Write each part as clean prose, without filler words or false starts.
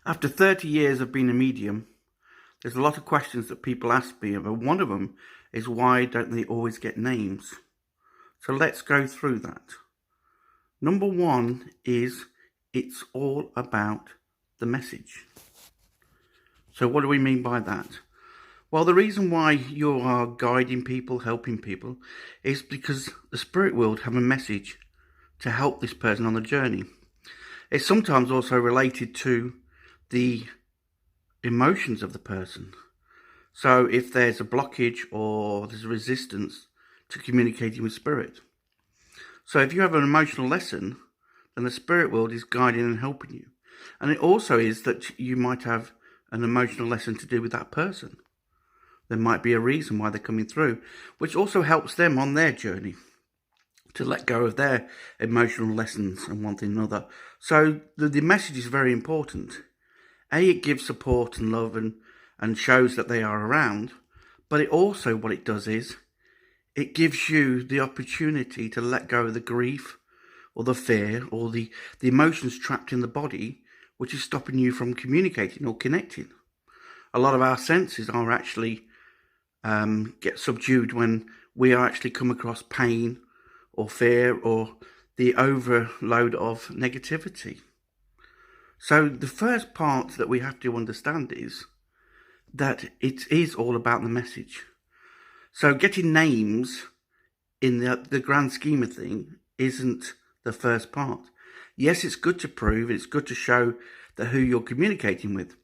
After 30 years of being a medium, there's a lot of questions that people ask me, but one of them is why don't they always get names? So let's go through that. Number one is it's all about the message. So what do we mean by that? Well, the reason why you are guiding people, helping people, is because the spirit world have a message to help this person on the journey. It's sometimes also related to the emotions of the person. So if there's a blockage or there's a resistance to communicating with spirit. So if you have an emotional lesson, then the spirit world is guiding and helping you. And it also is that you might have an emotional lesson to do with that person. There might be a reason why they're coming through, which also helps them on their journey to let go of their emotional lessons and one thing or another. So the message is very important. It gives support and love and shows that they are around, but it also, what it does is, it gives you the opportunity to let go of the grief or the fear or the emotions trapped in the body, which is stopping you from communicating or connecting. A lot of our senses are actually get subdued when we are actually come across pain or fear or the overload of negativity. So the first part that we have to understand is that it is all about the message. So getting names in the grand scheme of things isn't the first part. Yes, it's good to prove, it's good to show that who you're communicating with.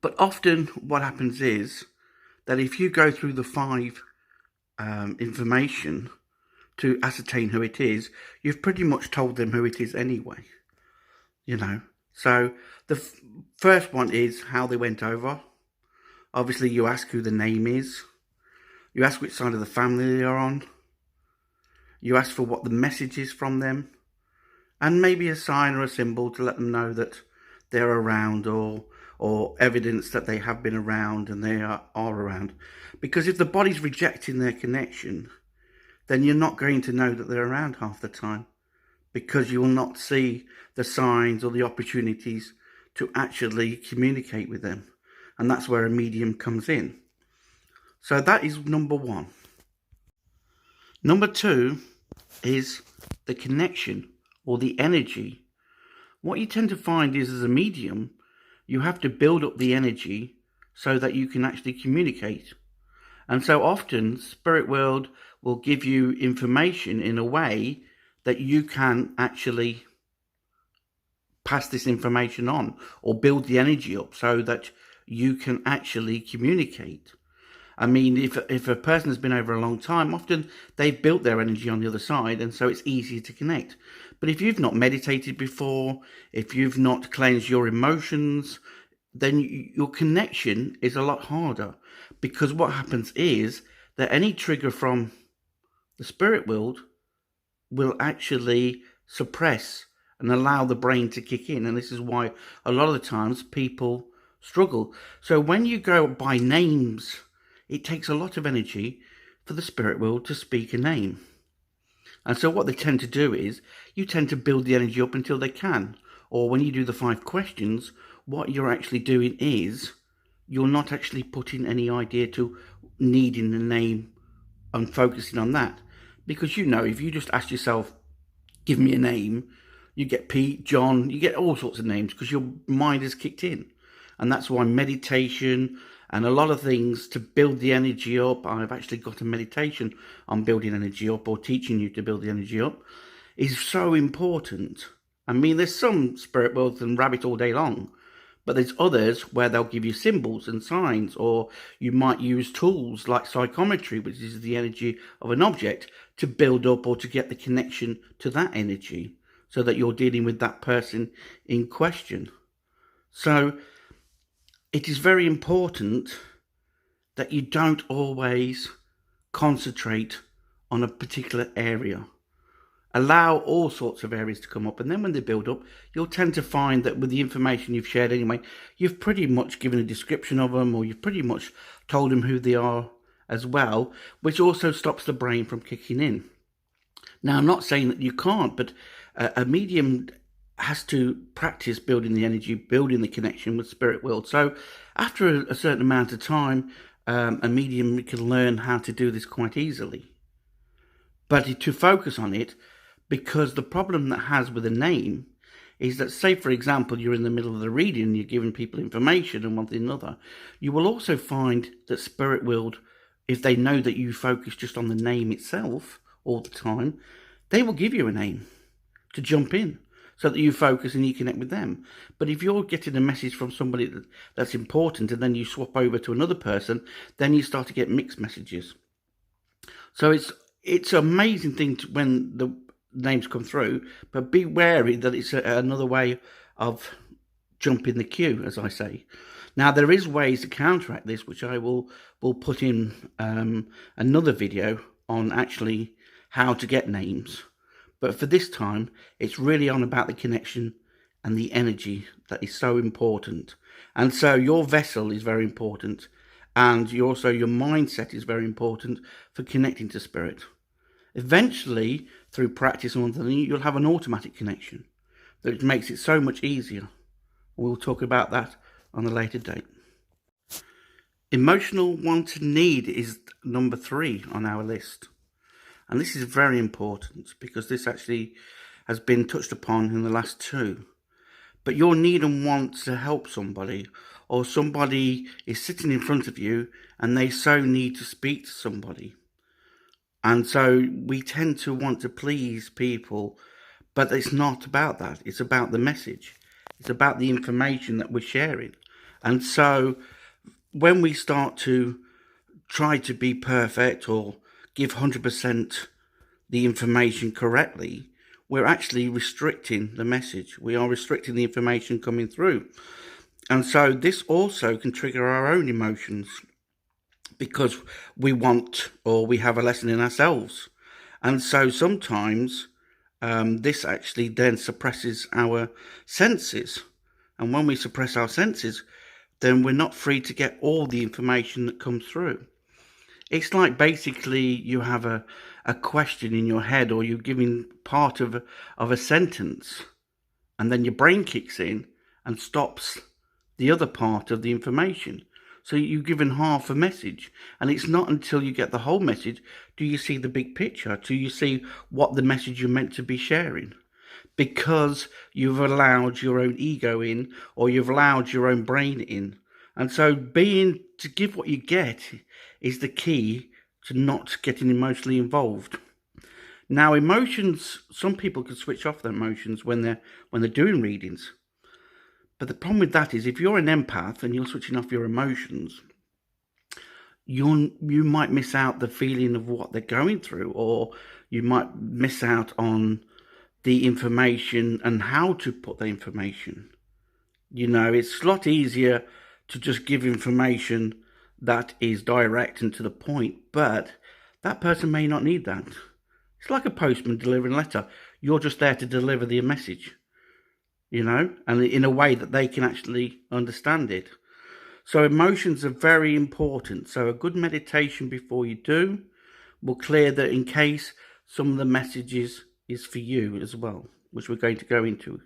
But often what happens is that if you go through the 5 information to ascertain who it is, you've pretty much told them who it is anyway. So the first one is how they went over. Obviously, you ask who the name is. You ask which side of the family they are on. You ask for what the message is from them. And maybe a sign or a symbol to let them know that they're around or evidence that they have been around and they are around. Because if the body's rejecting their connection, then you're not going to know that they're around half the time, because you will not see the signs or the opportunities to actually communicate with them. And that's where a medium comes in. So that is number one. Number two is the connection or the energy. What you tend to find is, as a medium, you have to build up the energy so that you can actually communicate. And so often, spirit world will give you information in a way that you can actually pass this information on or build the energy up so that you can actually communicate. I mean, if a person has been over a long time, often they've built their energy on the other side, and so it's easier to connect. But if you've not meditated before, if you've not cleansed your emotions, then your connection is a lot harder, because what happens is that any trigger from the spirit world will actually suppress and allow the brain to kick in. And this is why a lot of the times people struggle. So when you go by names, it takes a lot of energy for the spirit world to speak a name. And so what they tend to do is, you tend to build the energy up until they can. Or when you do the 5 questions, what you're actually doing is, you're not actually putting any idea to needing the name and focusing on that. Because if you just ask yourself, give me a name, you get Pete, John, you get all sorts of names because your mind has kicked in. And that's why meditation and a lot of things to build the energy up, I've actually got a meditation on building energy up, or teaching you to build the energy up, is so important. I mean, there's some spirit worlds and rabbit all day long, but there's others where they'll give you symbols and signs, or you might use tools like psychometry, which is the energy of an object, to build up or to get the connection to that energy so that you're dealing with that person in question. So it is very important that you don't always concentrate on a particular area. Allow all sorts of areas to come up, and then when they build up, you'll tend to find that with the information you've shared anyway, you've pretty much given a description of them, or you've pretty much told them who they are as well, which also stops the brain from kicking in. Now, I'm not saying that you can't, but a medium has to practice building the energy, building the connection with spirit world. So after a certain amount of time, a medium can learn how to do this quite easily. But to focus on it, because the problem that has with a name is that, say, for example, you're in the middle of the reading and you're giving people information and one thing another, you will also find that spirit world, if they know that you focus just on the name itself all the time, they will give you a name to jump in so that you focus and you connect with them. But if you're getting a message from somebody that's important and then you swap over to another person, then you start to get mixed messages. So it's an amazing thing when the names come through, but be wary that it's another way of jumping the queue, as I say. Now, there is ways to counteract this, which I will put in another video on actually how to get names. But for this time, it's really on about the connection and the energy that is so important. And so your vessel is very important, and your mindset is very important for connecting to spirit. Eventually, through practice and one thing, you'll have an automatic connection that makes it so much easier. We'll talk about that on a later date. Emotional want and need is number 3 on our list. And this is very important because this actually has been touched upon in the last 2. But your need and want to help somebody, or somebody is sitting in front of you and they so need to speak to somebody. And so we tend to want to please people, but it's not about that. It's about the message. It's about the information that we're sharing. And so when we start to try to be perfect or give 100% the information correctly, we're actually restricting the message. We are restricting the information coming through. And so this also can trigger our own emotions, because we want, or we have a lesson in ourselves. And so sometimes this actually then suppresses our senses. And when we suppress our senses, then we're not free to get all the information that comes through. It's like basically you have a question in your head, or you're giving part of a sentence, and then your brain kicks in and stops the other part of the information. So you've given half a message, and it's not until you get the whole message do you see the big picture, do you see what the message you're meant to be sharing, because you've allowed your own ego in, or you've allowed your own brain in. And so to give what you get is the key to not getting emotionally involved. Now, emotions, some people can switch off their emotions when they're doing readings. But the problem with that is, if you're an empath and you're switching off your emotions, you might miss out the feeling of what they're going through, or you might miss out on the information and how to put the information. It's a lot easier to just give information that is direct and to the point, but that person may not need that. It's like a postman delivering a letter. You're just there to deliver the message, and in a way that they can actually understand it. So emotions are very important. So a good meditation before you do will clear that, in case some of the messages is for you as well, which we're going to go into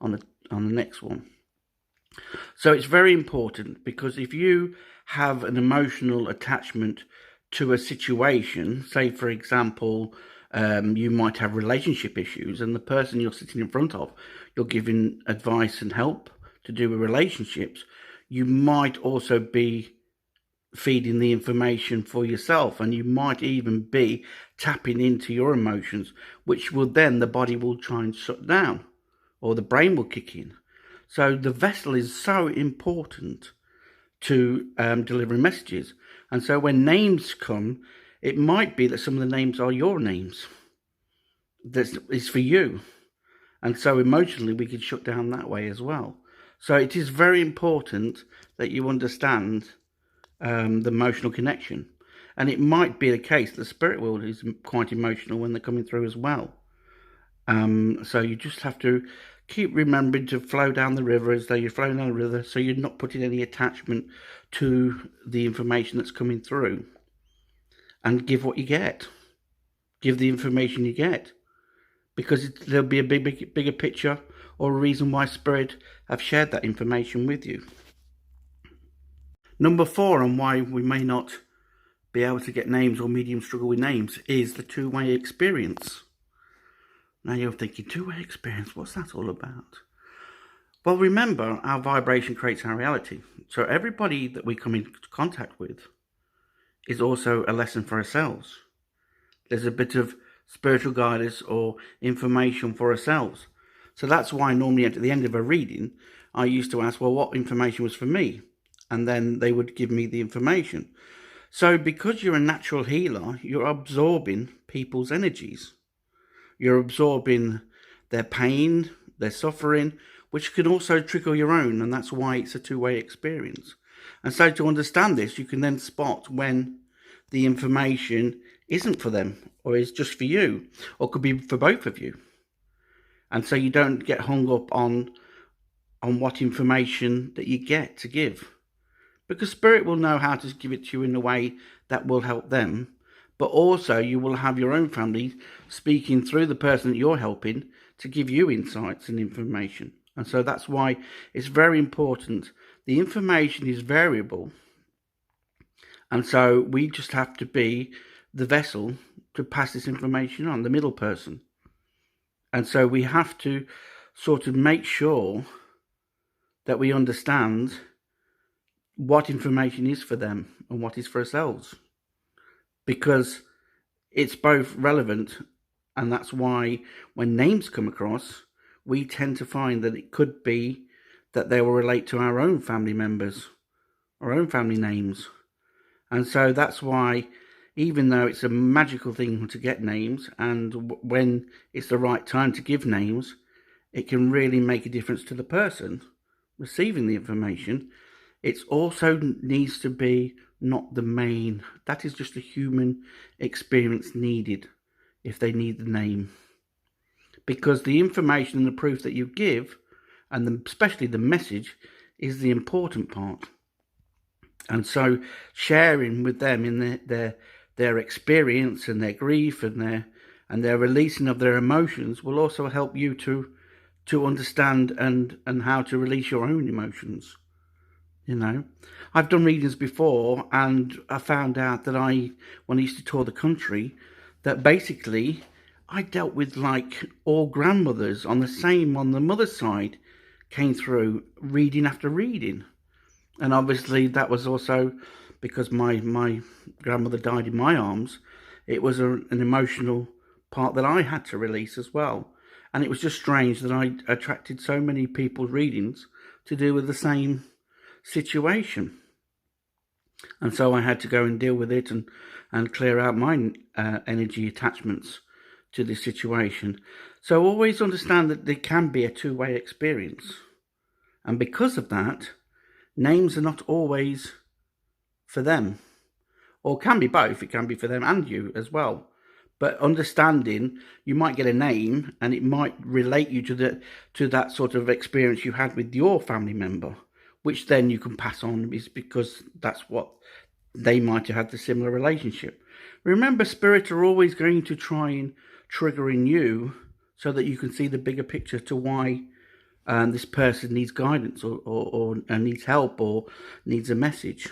on the next one. So it's very important, because if you have an emotional attachment to a situation, say for example, you might have relationship issues, and the person you're sitting in front of, you're giving advice and help to do with relationships, you might also be feeding the information for yourself, and you might even be tapping into your emotions, which will then the body will try and shut down, or the brain will kick in. So the vessel is so important to delivering messages. And so when names come, it might be that some of the names are your names. That is for you. And so emotionally, we can shut down that way as well. So it is very important that you understand the emotional connection. And it might be the case that the spirit world is quite emotional when they're coming through as well. So you just have to keep remembering to flow down the river as though you're flowing down the river, so you're not putting any attachment to the information that's coming through. And give what you get. Give the information you get. Because there'll be a bigger picture, or a reason why Spirit have shared that information with you. Number 4, and why we may not be able to get names or mediums struggle with names, is the two-way experience. Now you're thinking, two-way experience, what's that all about? Well, remember, our vibration creates our reality. So everybody that we come into contact with is also a lesson for ourselves. There's a bit of spiritual guidance or information for ourselves. So that's why normally at the end of a reading, I used to ask, well, what information was for me? And then they would give me the information. So because you're a natural healer, you're absorbing people's energies. You're absorbing their pain, their suffering, which can also trigger your own, and that's why it's a two-way experience. And so to understand this, you can then spot when the information isn't for them, or is just for you, or could be for both of you. And so you don't get hung up on what information that you get to give. Because Spirit will know how to give it to you in a way that will help them. But also you will have your own family speaking through the person that you're helping to give you insights and information. And so that's why it's very important. The information is variable. And so we just have to be the vessel to pass this information on, the middle person. And so we have to sort of make sure that we understand what information is for them and what is for ourselves, because it's both relevant. And that's why when names come across, we tend to find that it could be that they will relate to our own family members, our own family names. And so that's why, even though it's a magical thing to get names, and when it's the right time to give names, it can really make a difference to the person receiving the information. It also needs to be not the main. That is just a human experience needed if they need the name. Because the information and the proof that you give, and especially the message, is the important part. And so sharing with them in their experience and their grief and their releasing of their emotions will also help you to understand and how to release your own emotions. You know, I've done readings before, and I found out that when I used to tour the country, that basically I dealt with like all grandmothers on the mother's side came through reading after reading. And obviously that was also because my grandmother died in my arms. It was an emotional part that I had to release as well. And it was just strange that I attracted so many people's readings to do with the same situation. And so I had to go and deal with it and clear out my energy attachments to this situation. So always understand that there can be a two-way experience. And because of that, names are not always for them, or can be both. It can be for them and you as well. But understanding, you might get a name and it might relate you to that sort of experience you had with your family member, which then you can pass on, is because that's what they might have had, the similar relationship. Remember, Spirit are always going to try and trigger in you so that you can see the bigger picture to why this person needs guidance or needs help or needs a message.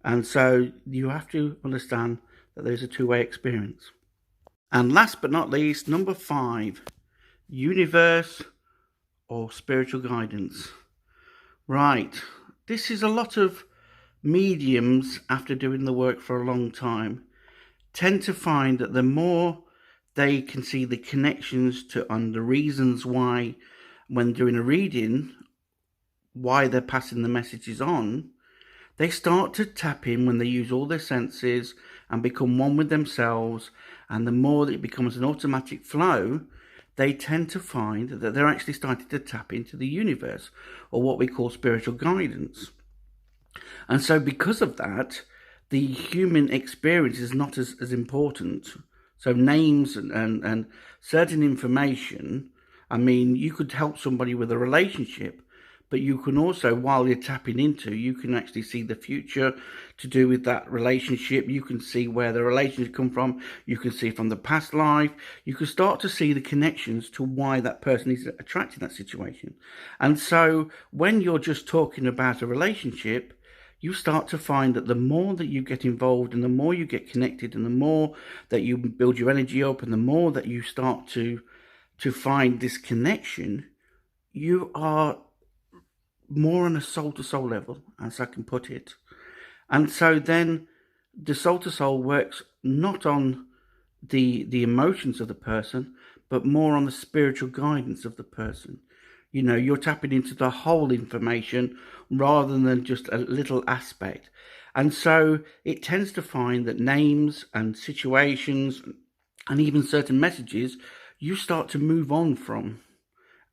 And so you have to understand that there's a two-way experience. And last but not least, number 5, universe or spiritual guidance. Right, this is a lot of mediums, after doing the work for a long time, tend to find that the more they can see the connections to and the reasons why, when doing a reading, why they're passing the messages on, they start to tap in when they use all their senses and become one with themselves. And the more that it becomes an automatic flow, they tend to find that they're actually starting to tap into the universe, or what we call spiritual guidance. And so because of that, the human experience is not as important. So names and certain information, I mean, you could help somebody with a relationship, but you can also, while you're tapping into, you can actually see the future to do with that relationship. You can see where the relationship come from. You can see from the past life. You can start to see the connections to why that person is attracted in that situation. And so when you're just talking about a relationship, you start to find that the more that you get involved and the more you get connected and the more that you build your energy up and the more that you start to find this connection, you are more on a soul-to-soul level, as I can put it. And so then the soul-to-soul works not on the emotions of the person, but more on the spiritual guidance of the person. You know, you're tapping into the whole information rather than just a little aspect. And so it tends to find that names and situations and even certain messages you start to move on from.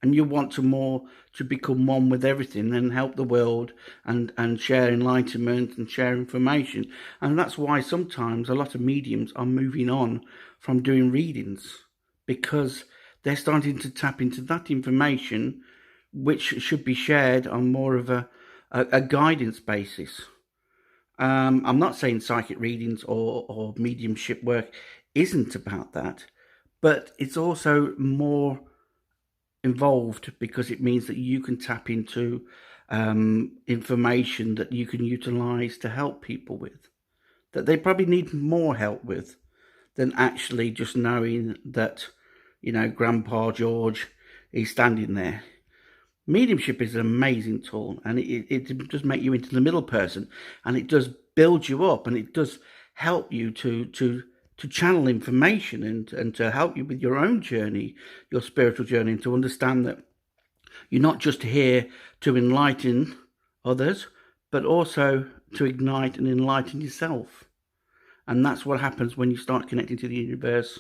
And you want to become one with everything and help the world and share enlightenment and share information. And that's why sometimes a lot of mediums are moving on from doing readings, because they're starting to tap into that information which should be shared on more of a guidance basis. I'm not saying psychic readings or mediumship work isn't about that, but it's also more involved because it means that you can tap into information that you can utilize to help people with, that they probably need more help with than actually just knowing that, you know, Grandpa George is standing there. Mediumship is an amazing tool, and it does make you into the middle person, and it does build you up, and it does help you to channel information and to help you with your own journey, your spiritual journey, and to understand that you're not just here to enlighten others, but also to ignite and enlighten yourself. And that's what happens when you start connecting to the universe.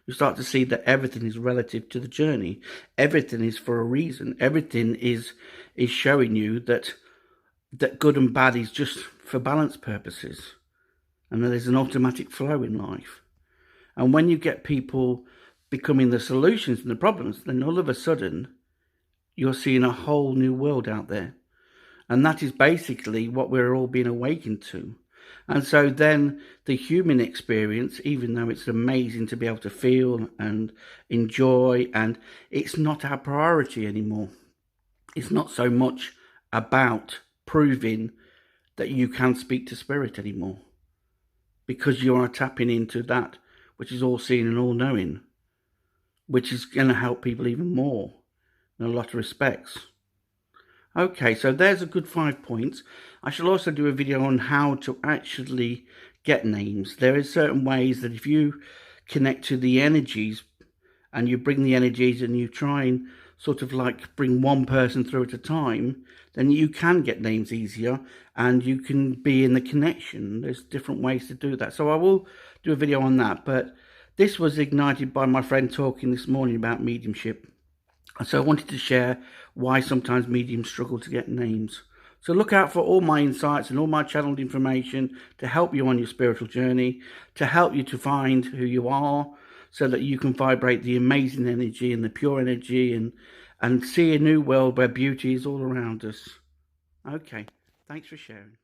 You start to see that everything is relative to the journey. Everything is for a reason. Everything is showing you that good and bad is just for balance purposes. And there's an automatic flow in life. And when you get people becoming the solutions and the problems, then all of a sudden, you're seeing a whole new world out there. And that is basically what we're all being awakened to. And so then the human experience, even though it's amazing to be able to feel and enjoy, and it's not our priority anymore. It's not so much about proving that you can speak to spirit anymore, because you are tapping into that which is all seeing and all knowing, which is going to help people even more in a lot of respects. Okay, so there's a good 5 points. I shall also do a video on how to actually get names. There are certain ways that if you connect to the energies and you bring the energies and you try and sort of like bring one person through at a time, then you can get names easier and you can be in the connection. There's different ways to do that. So I will do a video on that, but this was ignited by my friend talking this morning about mediumship. So I wanted to share why sometimes mediums struggle to get names. So look out for all my insights and all my channeled information to help you on your spiritual journey, to help you to find who you are, so that you can vibrate the amazing energy and the pure energy and see a new world where beauty is all around us. Okay, thanks for sharing.